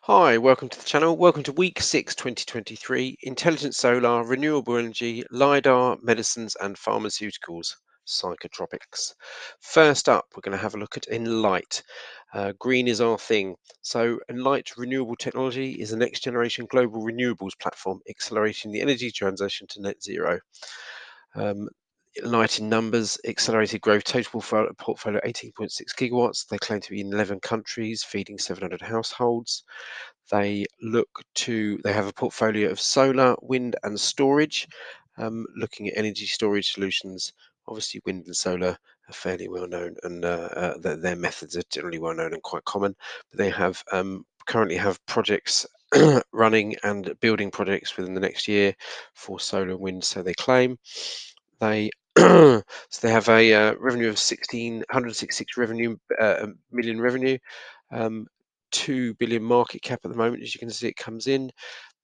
Hi, welcome to the channel. Welcome to week 6, 2023. Intelligent solar, renewable energy, lidar, medicines, and pharmaceuticals, psychotropics. First up, we're going to have a look at Enlight. Green is our thing. So, Enlight Renewable Technology is a next generation global renewables platform accelerating the energy transition to net zero. Um, Light in numbers, accelerated growth, total portfolio 18.6 gigawatts. They claim to be in 11 countries, feeding 700 households. They have a portfolio of solar, wind, and storage, looking at energy storage solutions. Obviously, wind and solar are fairly well known, and their methods are generally well known and quite common. But they have currently have projects running and building projects within the next year for solar and wind. So they claim they. So they have a revenue of 166 million revenue. Um, 2 billion market cap at the moment. As you can see, it comes in.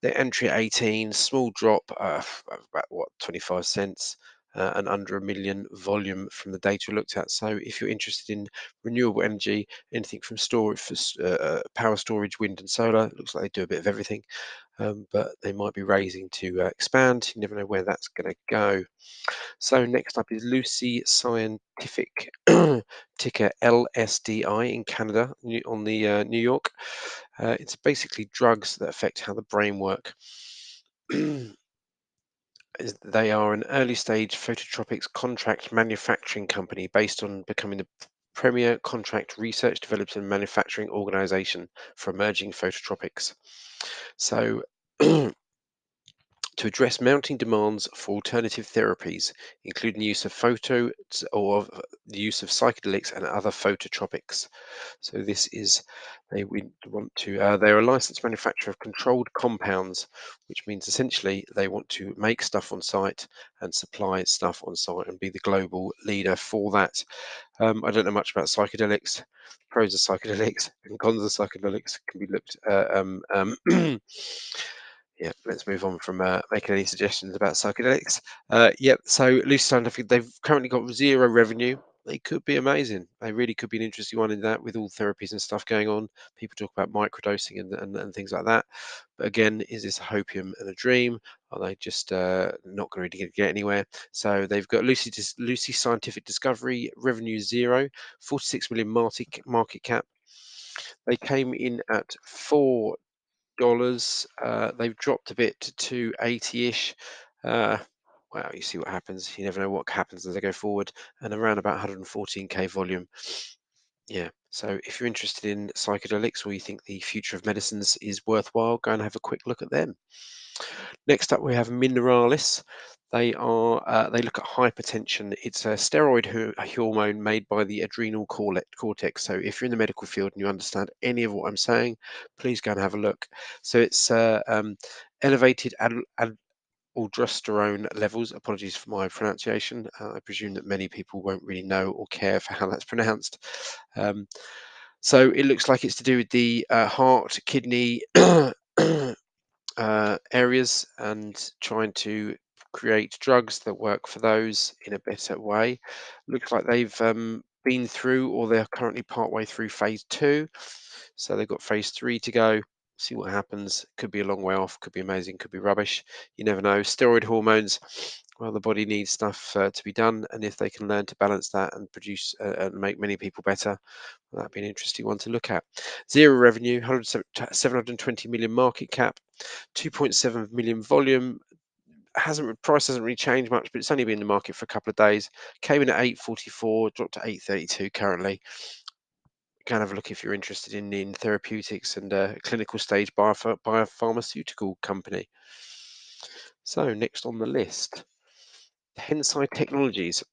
Their entry at 18, small drop of about what 25 cents, and under a million volume from the data we looked at. So if you're interested in renewable energy, anything from storage for power storage, wind and solar, it looks like they do a bit of everything. But they might be raising to expand. You never know where that's going to go. So next up is Lucy Scientific, ticker LSDI in Canada, on the New York. It's basically drugs that affect how the brain work. They are an early stage phototropics contract manufacturing company based on becoming the premier contract research, development and manufacturing organization for emerging phototropics. So to address mounting demands for alternative therapies, including the use of the use of psychedelics and other phototropics. So this is they are a licensed manufacturer of controlled compounds, which means essentially they want to make stuff on site and supply stuff on site and be the global leader for that. I don't know much about psychedelics. Pros of psychedelics and cons of psychedelics can be looked yeah, let's move on from making any suggestions about psychedelics. Yep, so Lucy Scientific, they've currently got zero revenue. They could be amazing. They really could be an interesting one in that with all therapies and stuff going on. People talk about microdosing and things like that. But again, is this a hopium and a dream? Are they just not going to really get anywhere? So they've got Lucy Scientific Discovery, revenue zero, 46 million market cap. They came in at $4. They've dropped a bit to 280-ish. Uh, well, you see what happens. You never know what happens as they go forward, and around about 114k volume. Yeah. So if you're interested in psychedelics or you think the future of medicines is worthwhile, go and have a quick look at them. Next up, we have Mineralys. They look at hypertension. It's a steroid hormone made by the adrenal cortex. So if you're in the medical field and you understand any of what I'm saying, please go and have a look. So it's elevated aldosterone levels. Apologies for my pronunciation. I presume that many people won't really know or care for how that's pronounced. Um, so it looks like it's to do with the heart, kidney, areas, and trying to create drugs that work for those in a better way. Looks like they've been through, or they're currently partway through phase 2. So they've got phase 3 to go. See what happens. Could be a long way off, could be amazing, could be rubbish. You never know. Steroid hormones, well, the body needs stuff to be done. And if they can learn to balance that and produce and make many people better, well, that'd be an interesting one to look at. Zero revenue, 720 million market cap, 2.7 million volume. Price hasn't really changed much, but it's only been in the market for a couple of days. Came in at 844, dropped to 832 currently. Kind of look if you're interested in therapeutics and clinical stage biopharmaceutical company. So next on the list, Hesai Technologies.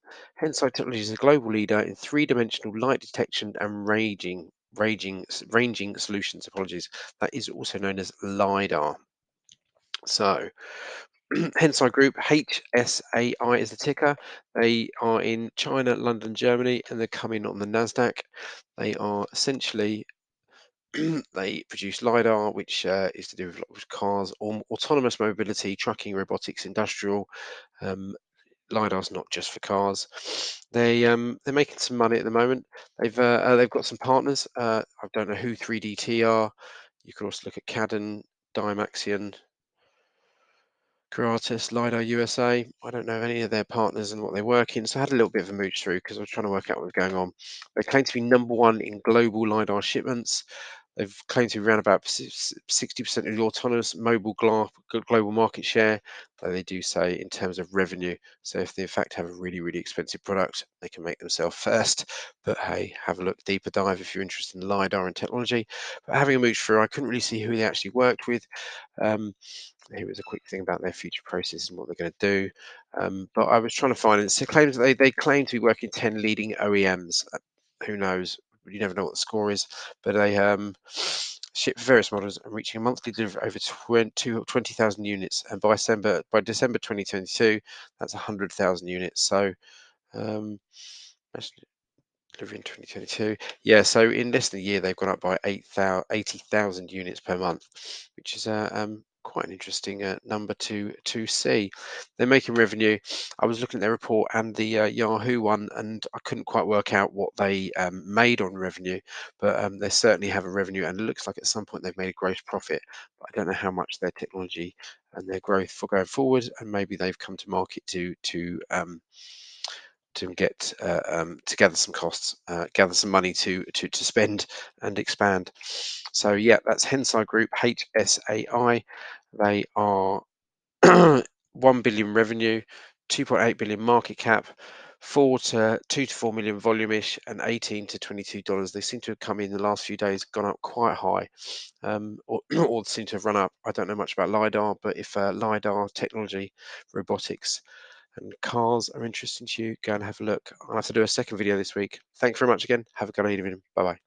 Hesai Technologies is a global leader in three-dimensional light detection and ranging solutions. Apologies. That is also known as lidar. So Hensai Group, HSAI is the ticker. They are in China, London, Germany, and they're coming on the NASDAQ. They are essentially, they produce LiDAR, which is to do with cars, autonomous mobility, trucking, robotics, industrial. Um, LiDAR's not just for cars. They're making some money at the moment. They've got some partners. I don't know who 3DT are. You could also look at Cadden, Dymaxion, Gratis, lidar USA. I don't know any of their partners and what they work in, so I had a little bit of a mooch through because I was trying to work out what was going on. They claim to be #1 in global lidar shipments. They've claimed to be around about 60% of the autonomous mobile global market share, though they do say in terms of revenue. So if they in fact have a really, really expensive product, they can make themselves first. But hey, have a look, deeper dive if you're interested in lidar and technology. But having a mooch through, I couldn't really see who they actually worked with. Um, Here was a quick thing about their future process and what they're going to do. But I was trying to find it. So claims they claim to be working 10 leading OEMs. Who knows? You never know what the score is. But they ship various models and reaching a monthly delivery over 20,000 units. And by December 2022, that's 100,000 units. So um, delivery in 2022. Yeah, so in less than a year, they've gone up by 80,000 units per month, which is quite an interesting number to see. They're making revenue. I was looking at their report and the Yahoo one, and I couldn't quite work out what they made on revenue, but they certainly have a revenue, and it looks like at some point they've made a gross profit. But I don't know how much their technology and their growth for going forward, and maybe they've come to market to get to gather some costs, gather some money to spend and expand. So yeah, that's Hesai Group, HSAI. They are 1 billion revenue, 2.8 billion market cap, 2 to 4 million volume-ish, and $18 to $22. They seem to have come in the last few days, gone up quite high, or seem to have run up. I don't know much about lidar, but if lidar technology, robotics, and cars are interesting to you, go and have a look. I'll have to do a second video this week. Thanks very much again. Have a good evening. Bye bye.